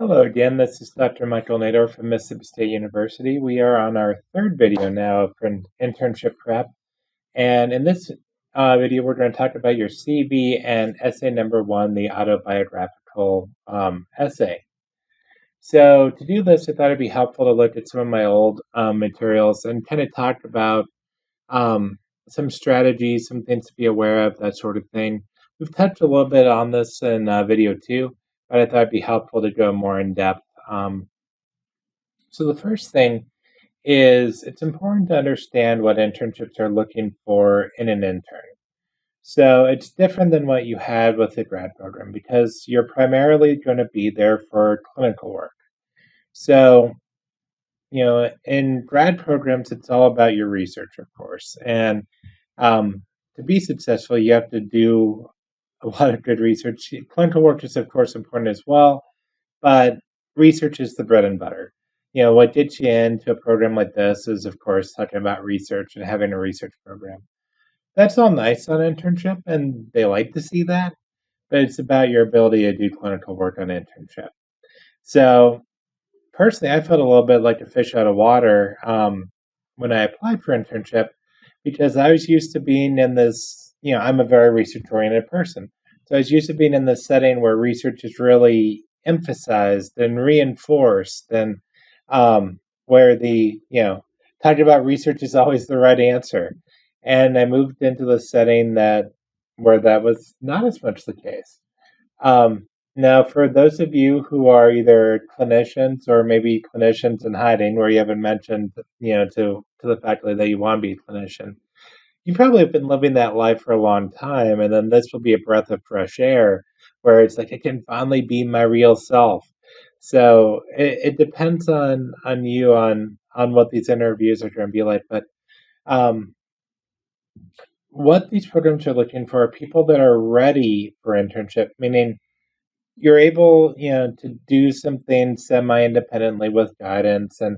Hello again, this is Dr. Michael Nadorff from Mississippi State University. We are on our third video now for internship prep. And in this video, we're going to talk about your CV and essay number one, the autobiographical essay. So to do this, I thought it'd be helpful to look at some of my old materials and kind of talk about some strategies, some things to be aware of, that sort of thing. We've touched a little bit on this in video two, but I thought it'd be helpful to go more in depth. So the first thing is it's important to understand what internships are looking for in an intern. So it's different than what you had with the grad program because you're primarily going to be there for clinical work. So, in grad programs, it's all about your research, of course. And to be successful, you have to do a lot of good research. Clinical work is, of course, important as well, but research is the bread and butter. What gets you into a program like this is, of course, talking about research and having a research program. That's all nice on internship, and they like to see that, but it's about your ability to do clinical work on internship. So, personally, I felt a little bit like a fish out of water when I applied for internship because I was used to being in this, I'm a very research oriented person. So I was used to being in this setting where research is really emphasized and reinforced and where talking about research is always the right answer. And I moved into the setting where that was not as much the case. Now, for those of you who are either clinicians or maybe clinicians in hiding, where you haven't mentioned, to the faculty that you want to be a clinician, you probably have been living that life for a long time, and then this will be a breath of fresh air, where it's like I can finally be my real self. So it depends on you on what these interviews are going to be like, but um, what these programs are looking for are people that are ready for internship, meaning you're able, to do some things semi-independently with guidance, and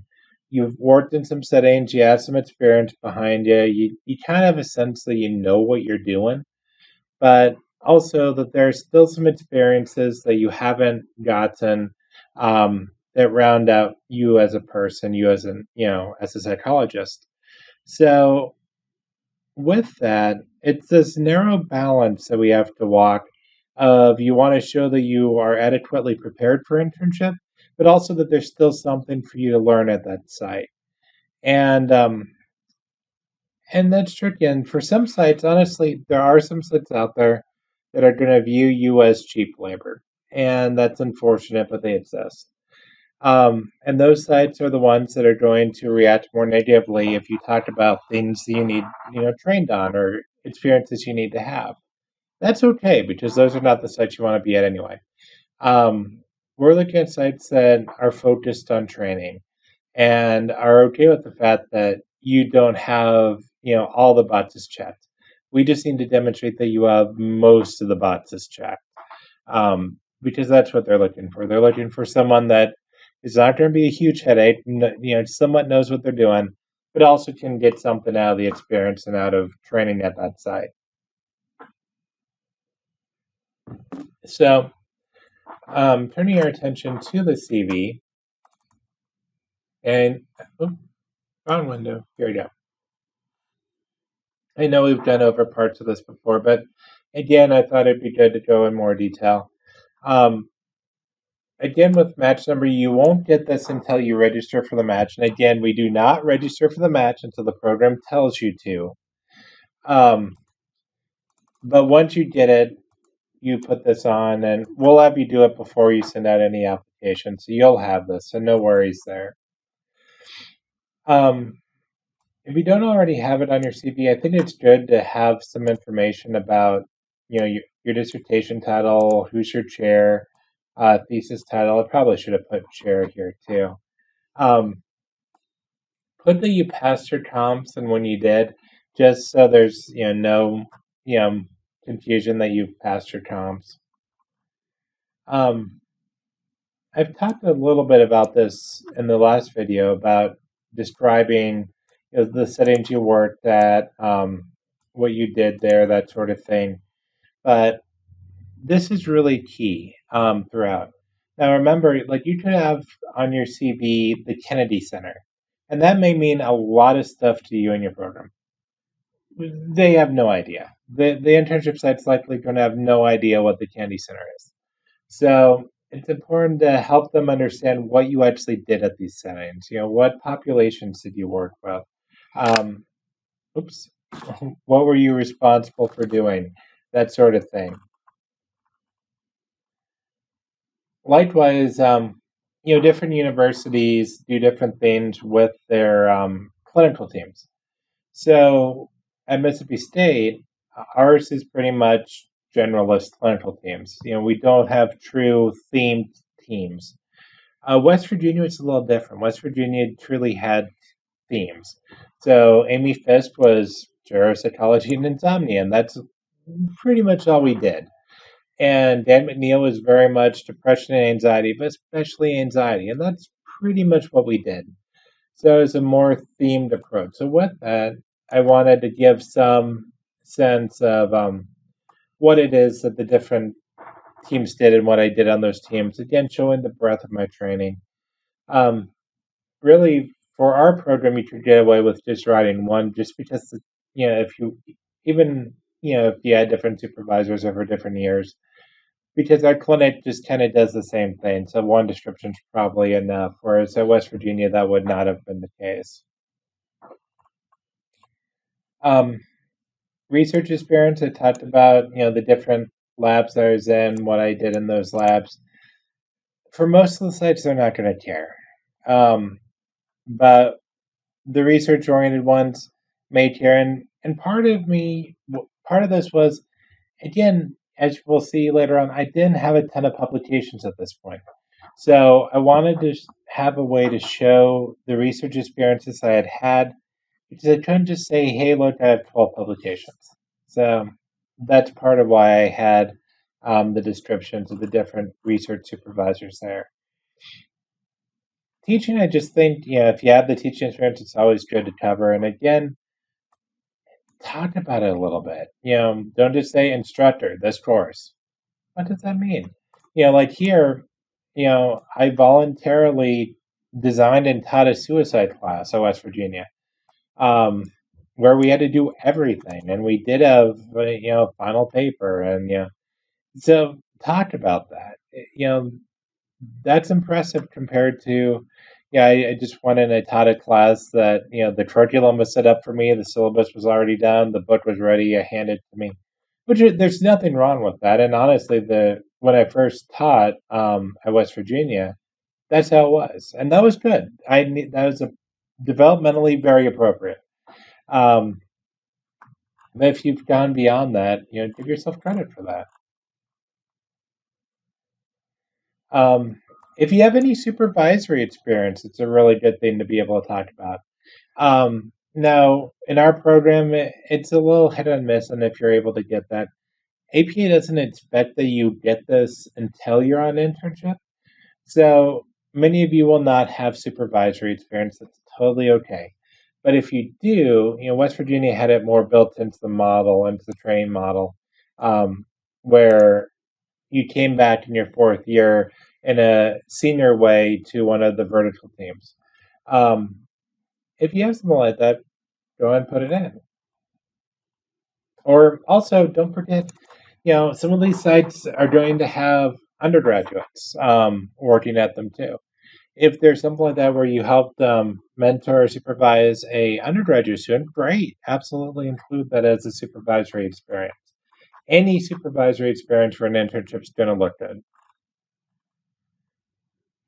you've worked in some settings, you have some experience behind you, you kind of have a sense that you know what you're doing, but also that there's still some experiences that you haven't gotten that round out you as a person, you as as a psychologist. So with that, it's this narrow balance that we have to walk of you want to show that you are adequately prepared for internship, but also that there's still something for you to learn at that site. And that's tricky. And for some sites, honestly, there are some sites out there that are going to view you as cheap labor. And that's unfortunate, but they exist. And those sites are the ones that are going to react more negatively if you talk about things that you need, trained on or experiences you need to have. That's okay because those are not the sites you want to be at anyway. We're looking at sites that are focused on training and are okay with the fact that you don't have, all the boxes checked. We just need to demonstrate that you have most of the boxes checked because that's what they're looking for. They're looking for someone that is not going to be a huge headache, somewhat knows what they're doing, but also can get something out of the experience and out of training at that site. So, turning our attention to the CV, and wrong window. Here we go. I know we've gone over parts of this before, but again, I thought it'd be good to go in more detail. Again, with match number, you won't get this until you register for the match. And again, we do not register for the match until the program tells you to. But once you get it, you put this on, and we'll have you do it before you send out any application. So you'll have this, so no worries there. If you don't already have it on your CV, I think it's good to have some information about, your dissertation title, who's your chair, thesis title. I probably should have put chair here too. Put that you passed your comps and when you did, just so there's no confusion that you've passed your comps. I've talked a little bit about this in the last video about describing the settings you worked at, what you did there, that sort of thing. But this is really key throughout. Now remember, like you could have on your CV the Kennedy Center, and that may mean a lot of stuff to you in your program. They have no idea. The internship site's likely going to have no idea what the Kennedy Center is. So it's important to help them understand what you actually did at these settings. What populations did you work with? Um, oops, what were you responsible for doing? That sort of thing. Likewise, different universities do different things with their clinical teams. So at Mississippi State, ours is pretty much generalist clinical teams. We don't have true themed teams. West Virginia is a little different. West Virginia truly had themes. So Amy Fisk was neuropsychology and insomnia, and that's pretty much all we did. And Dan McNeil was very much depression and anxiety, but especially anxiety, and that's pretty much what we did. So it's a more themed approach. So with that, I wanted to give some sense of what it is that the different teams did and what I did on those teams. Again, showing the breadth of my training. Um, Really, for our program, you could get away with just writing one, just because if you even if you had different supervisors over different years, because our clinic just kind of does the same thing. So one description is probably enough. Whereas at West Virginia, that would not have been the case. Um, Research experience, I talked about the different labs that I was in, what I did in those labs. For most of the sites, they're not going to care. But the research oriented ones made care, and part of this was, again, as we'll see later on, I didn't have a ton of publications at this point. So I wanted to have a way to show the research experiences I had, because I couldn't just say, hey, look, I have 12 publications. So that's part of why I had the descriptions of the different research supervisors there. Teaching, I just think, if you have the teaching experience, it's always good to cover. And again, talk about it a little bit. Don't just say instructor, this course. What does that mean? Like here, I voluntarily designed and taught a suicide class at West Virginia, where we had to do everything, and we did have final paper, and so talk about that. That's impressive compared to, I just went and I taught a class that, the curriculum was set up for me, the syllabus was already done, the book was ready, I handed it to me. There's nothing wrong with that. And honestly, when I first taught at West Virginia, that's how it was, and that was good. That was developmentally very appropriate. Um, but if you've gone beyond that, give yourself credit for that. If you have any supervisory experience, it's a really good thing to be able to talk about. Now, in our program, it's a little hit and miss, and if you're able to get that, APA doesn't expect that you get this until you're on internship. So many of you will not have supervisory experience. That's totally okay. But if you do, West Virginia had it more built into the model, into the training model, where you came back in your fourth year in a senior way to one of the vertical teams. If you have something like that, go ahead and put it in. Or also, don't forget, some of these sites are going to have undergraduates working at them too. If there's something like that where you help mentor or supervise a undergraduate student, great. Absolutely include that as a supervisory experience. Any supervisory experience for an internship is going to look good.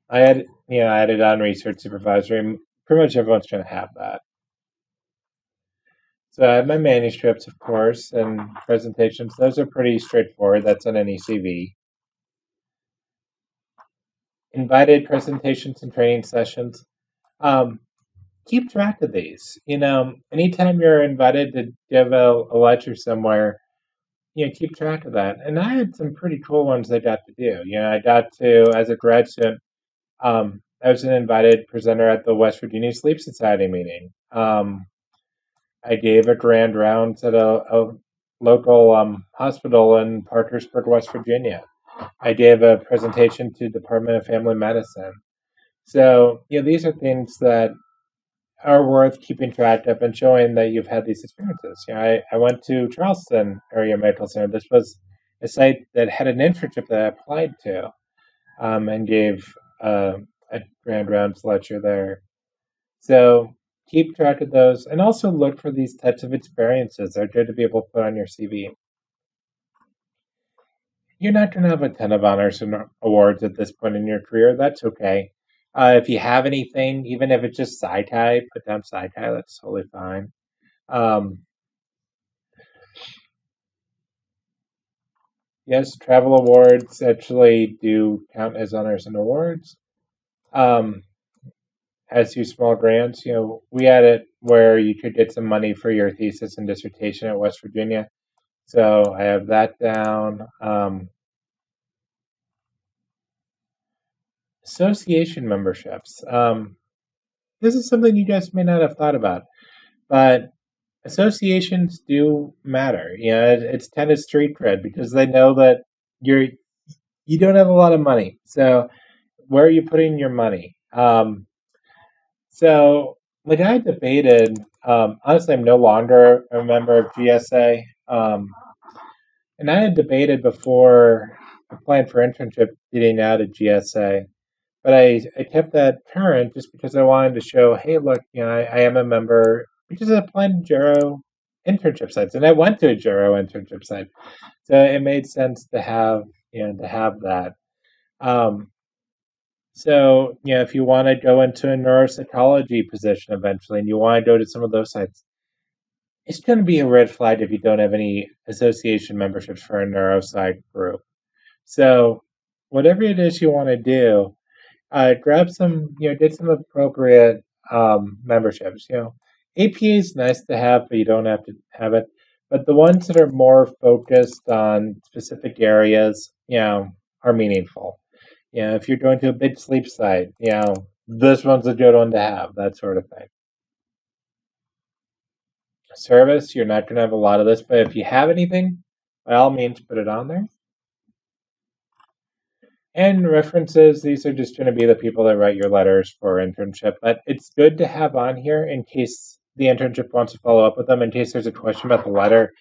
I added on research supervisory, and pretty much everyone's going to have that. So I have my manuscripts, of course, and presentations. Those are pretty straightforward. That's on any CV. Invited presentations and training sessions. Keep track of these. Anytime you're invited to give a lecture somewhere, keep track of that. And I had some pretty cool ones I got to do. I got to, as a grad student, I was an invited presenter at the West Virginia Sleep Society meeting. I gave a grand rounds at a local hospital in Parkersburg, West Virginia. I gave a presentation to Department of Family Medicine. So, these are things that are worth keeping track of and showing that you've had these experiences. I went to Charleston Area Medical Center. This was a site that had an internship that I applied to, and gave a grand rounds lecture there. So keep track of those and also look for these types of experiences. They're good to be able to put on your CV. You're not going to have a ton of honors and awards at this point in your career. That's okay. If you have anything, even if it's just sci-chi, put down sci-chi. That's totally fine. Um, yes, travel awards actually do count as honors and awards. Um, as do small grants. We had it where you could get some money for your thesis and dissertation at West Virginia. So I have that down. Association memberships. This is something you guys may not have thought about, but associations do matter. It's kind of street cred because they know that you don't have a lot of money. So where are you putting your money? So like I debated. Honestly, I'm no longer a member of GSA, and I had debated before applying for internship getting out of GSA. But I kept that current just because I wanted to show, hey, look, I am a member because I applied to Juro internship sites, and I went to a Juro internship site, so it made sense to have that. Um, so if you want to go into a neuropsychology position eventually, and you want to go to some of those sites, it's going to be a red flag if you don't have any association memberships for a neuropsych group. So whatever it is you want to do, grab some, get some appropriate memberships. APA is nice to have, but you don't have to have it. But the ones that are more focused on specific areas, are meaningful. If you're going to a big sleep site, this one's a good one to have, that sort of thing. Service, you're not going to have a lot of this, but if you have anything, by all means, put it on there. And references, these are just going to be the people that write your letters for internship, but it's good to have on here in case the internship wants to follow up with them, in case there's a question about the letter.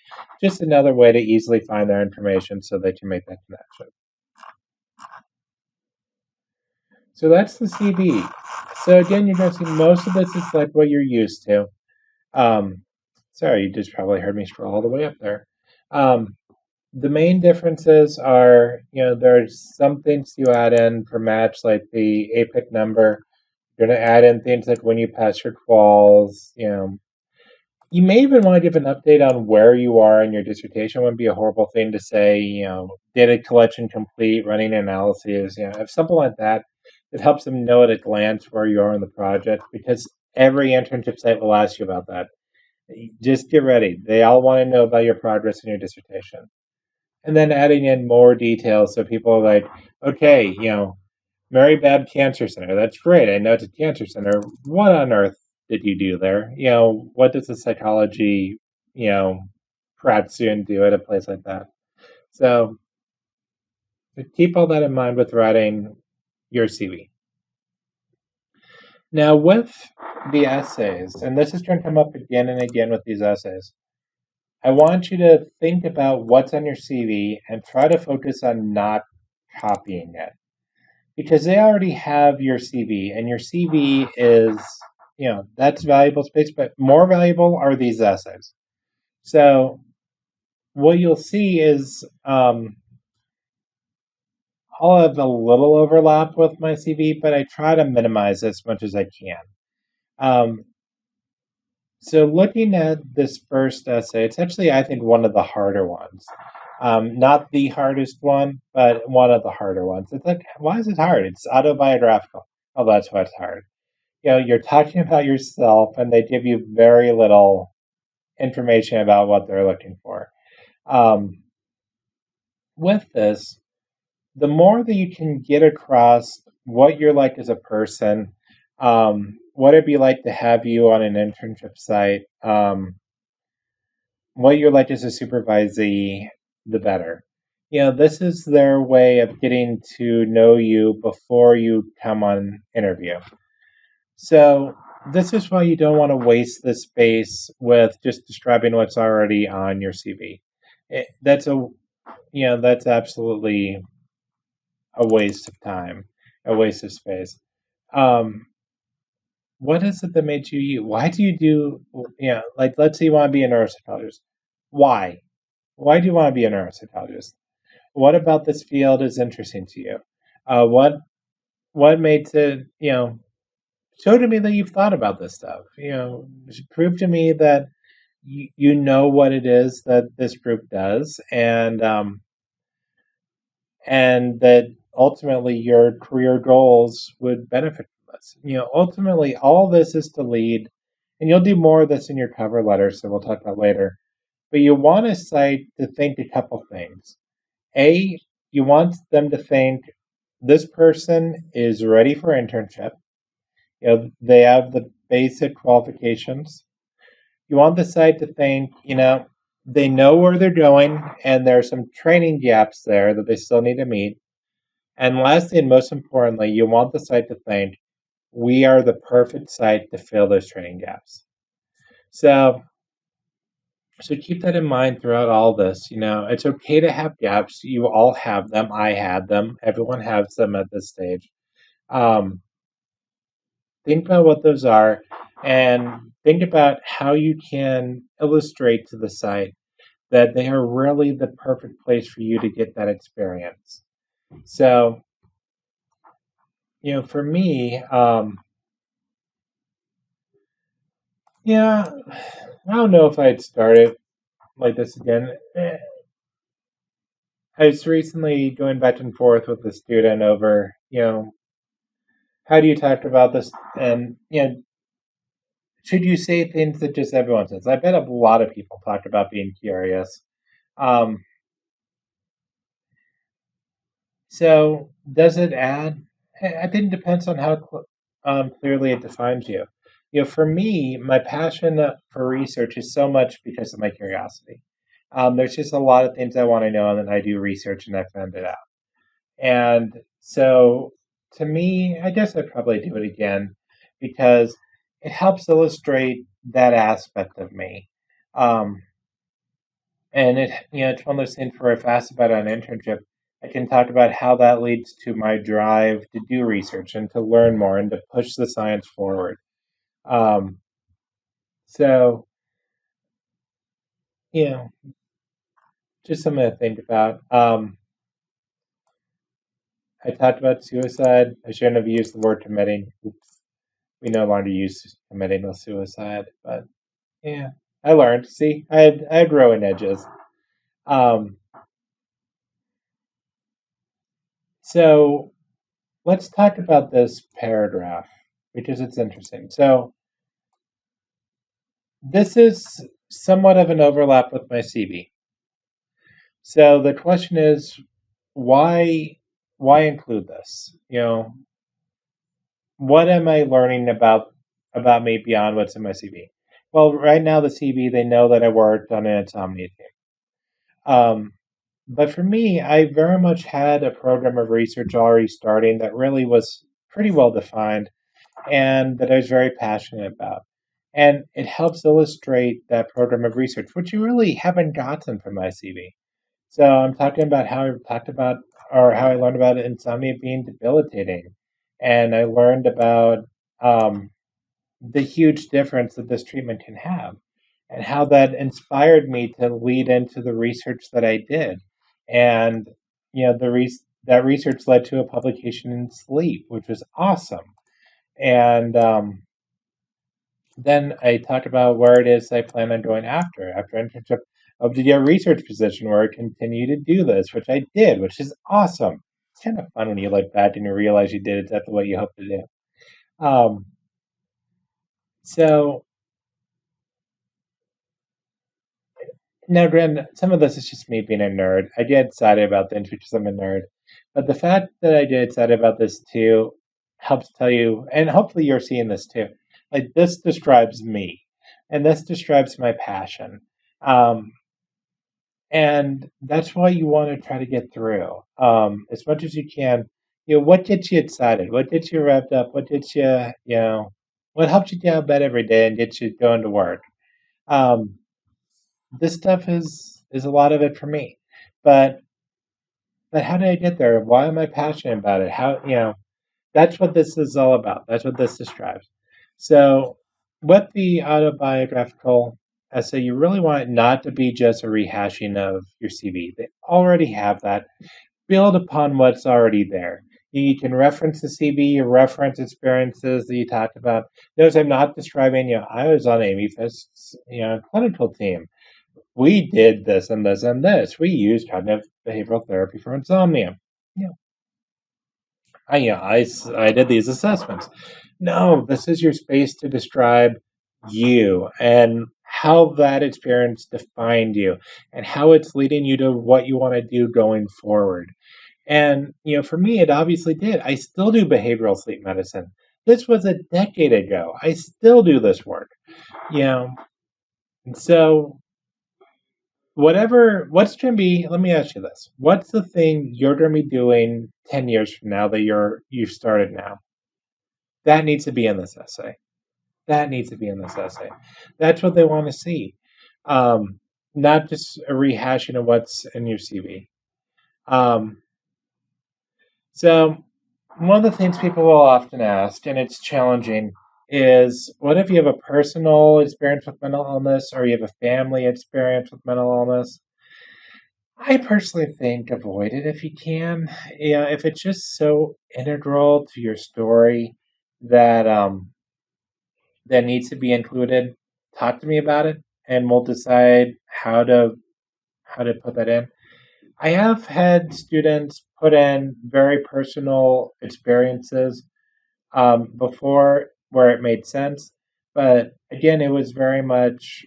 Just another way to easily find their information so they can make that connection. So that's the CV. So again, you're going to see most of this is like what you're used to. Sorry, you just probably heard me scroll all the way up there. The main differences are, there's some things you add in for match, like the APPIC number. You're going to add in things like when you pass your quals. You may even want to give an update on where you are in your dissertation. It wouldn't be a horrible thing to say, data collection complete, running analyses. If something like that, it helps them know at a glance where you are in the project, because every internship site will ask you about that. Just get ready. They all want to know about your progress in your dissertation. And then adding in more details so people are like, okay, Mary Bab Cancer Center. That's great. I know it's a cancer center. What on earth did you do there? What does a psychology, grad student do at a place like that? So keep all that in mind with writing your CV. Now, with the essays, and this is going to come up again and again with these essays, I want you to think about what's on your CV and try to focus on not copying it, because they already have your CV, and your CV is, that's valuable space, but more valuable are these essays. So what you'll see is I'll have a little overlap with my CV, but I try to minimize as much as I can. So looking at this first essay, it's actually, I think, one of the harder ones. Not the hardest one, but one of the harder ones. It's like, why is it hard? It's autobiographical. Oh, that's why it's hard. You're talking about yourself, and they give you very little information about what they're looking for. With this, the more that you can get across what you're like as a person, what it'd be like to have you on an internship site, what you're like as a supervisee, the better. This is their way of getting to know you before you come on interview. So this is why you don't want to waste the space with just describing what's already on your CV. That's absolutely a waste of time, a waste of space. Um, what is it that made you you? Why do you do, like, let's say you want to be a neuropsychologist. Why? Why do you want to be a neuropsychologist? What about this field is interesting to you? What makes it, show to me that you've thought about this stuff. Prove to me that you know what it is that this group does, and that ultimately your career goals would benefit from this. Ultimately, all this is to lead, and you'll do more of this in your cover letter, so we'll talk about later. But you want a site to think a couple things. A, you want them to think this person is ready for internship. They have the basic qualifications. You want the site to think, they know where they're going, and there are some training gaps there that they still need to meet. And lastly, and most importantly, you want the site to think, we are the perfect site to fill those training gaps. So keep that in mind throughout all this. It's okay to have gaps. You all have them. I had them. Everyone has them at this stage. Um, think about what those are, and think about how you can illustrate to the site that they are really the perfect place for you to get that experience. So, for me, yeah, I don't know if I'd start it like this again. I was recently going back and forth with a student over, how do you talk about this? And, should you say things that just everyone says? I bet a lot of people talk about being curious. Um, so, does it add? I think it depends on how clearly it defines you. For me, my passion for research is so much because of my curiosity. There's just a lot of things I want to know, and then I do research and I find it out. And so, to me, I guess I'd probably do it again because it helps illustrate that aspect of me. Um, and it's one of those things where if asked about an internship, I can talk about how that leads to my drive to do research and to learn more and to push the science forward. Um, so, you know, just something to think about. I talked about suicide. I shouldn't have used the word committing. Oops. We no longer use committing with suicide, but yeah, I learned. See, I had growing edges. Um, so let's talk about this paragraph because it's interesting. So this is somewhat of an overlap with my CV. So the question is, why why include this? What am I learning about me beyond what's in my CV? Well, right now the CV they know that I worked on an insomnia team. Um, but for me, I very much had a program of research already starting that really was pretty well defined and that I was very passionate about. And it helps illustrate that program of research, which you really haven't gotten from my CV. So I'm talking about how I talked about or how I learned about insomnia being debilitating. And I learned about um, the huge difference that this treatment can have and how that inspired me to lead into the research that I did. And, that research led to a publication in Sleep, which was awesome. And then I talked about where it is I plan on going after internship, of to get a research position where I continue to do this, which I did, which is awesome. It's kind of fun when you look back and you realize you did exactly what you hoped to do. Um, so now, granted, some of this is just me being a nerd. I get excited about things because I'm a nerd, but the fact that I get excited about this too helps tell you, and hopefully you're seeing this too. Like this describes me, and this describes my passion. Um, And that's what you want to try to get through as much as you can. What gets you excited? What gets you revved up? What gets you, what helps you get out of bed every day and gets you going to work? Um, this stuff is a lot of it for me. But how did I get there? Why am I passionate about it? That's what this is all about. That's what this describes. So, with the autobiographical essay, you really want it not to be just a rehashing of your CV. They already have that. Build upon what's already there. You can reference the CV, you reference experiences that you talked about. Notice I'm not describing, I was on Amy Fisk's, clinical team. We did this and this and this. We used cognitive behavioral therapy for insomnia. Yeah, I did these assessments. No, this is your space to describe you and how that experience defined you and how it's leading you to what you want to do going forward. And, for me, it obviously did. I still do behavioral sleep medicine. This was a decade ago. I still do this work, you know. And so, what's going to be, let me ask you this. What's the thing you're going to be doing 10 years from now that you've started now? That needs to be in this essay. That needs to be in this essay. That's what they want to see. Not just a rehashing of what's in your CV. Um, so, one of the things people will often ask, and it's challenging, is what if you have a personal experience with mental illness or you have a family experience with mental illness? I personally think avoid it if you can. If it's just so integral to your story that that needs to be included, talk to me about it, and we'll decide how to put that in. I have had students put in very personal experiences before where it made sense, but again, it was very much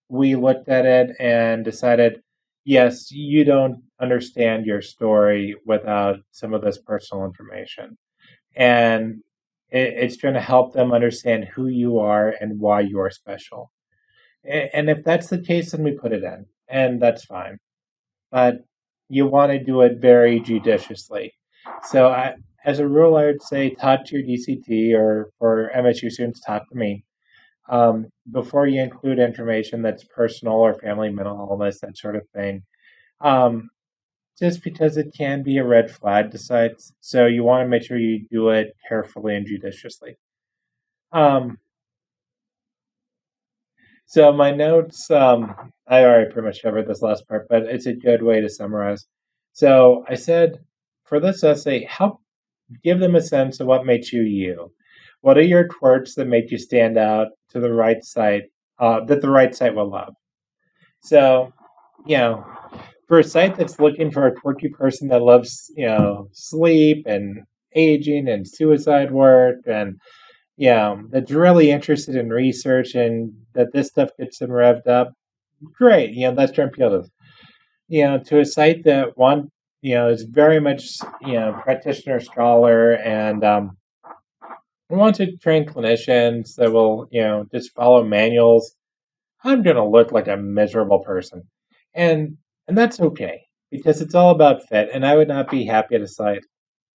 we looked at it and decided, yes, you don't understand your story without some of this personal information. And it's going to help them understand who you are and why you are special. And if that's the case, then we put it in, and that's fine. But you want to do it very judiciously. So, as a rule, I would say talk to your DCT, or for MSU students, talk to me before you include information that's personal or family mental illness, that sort of thing. Um, just because it can be a red flag to sites, so you want to make sure you do it carefully and judiciously. Um, so my notes, I already pretty much covered this last part, but it's a good way to summarize. So I said for this essay, help give them a sense of what makes you you. What are your quirks that make you stand out to the right site, that the right site will love? So, you know, for a site that's looking for a quirky person that loves, sleep and aging and suicide work and that's really interested in research and that this stuff gets them revved up, great. That's your appeal to a site that is very much, practitioner scholar and wants to train clinicians that will, just follow manuals. I'm going to look like a miserable person. And, and that's okay because it's all about fit. And I would not be happy at a site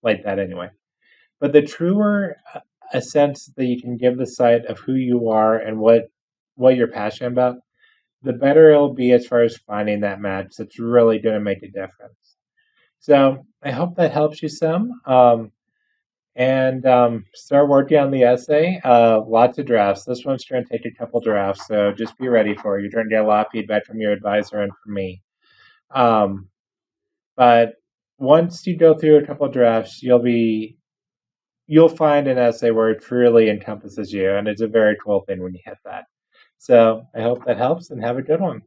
like that anyway. But the truer a sense that you can give the site of who you are and what you're passionate about, the better it'll be as far as finding that match that's really going to make a difference. So I hope that helps you some. And start working on the essay. Lots of drafts. This one's going to take a couple drafts, so just be ready for it. You're going to get a lot of feedback from your advisor and from me. But once you go through a couple drafts, you'll find an essay where it truly encompasses you, and it's a very cool thing when you hit that. So I hope that helps, and have a good one.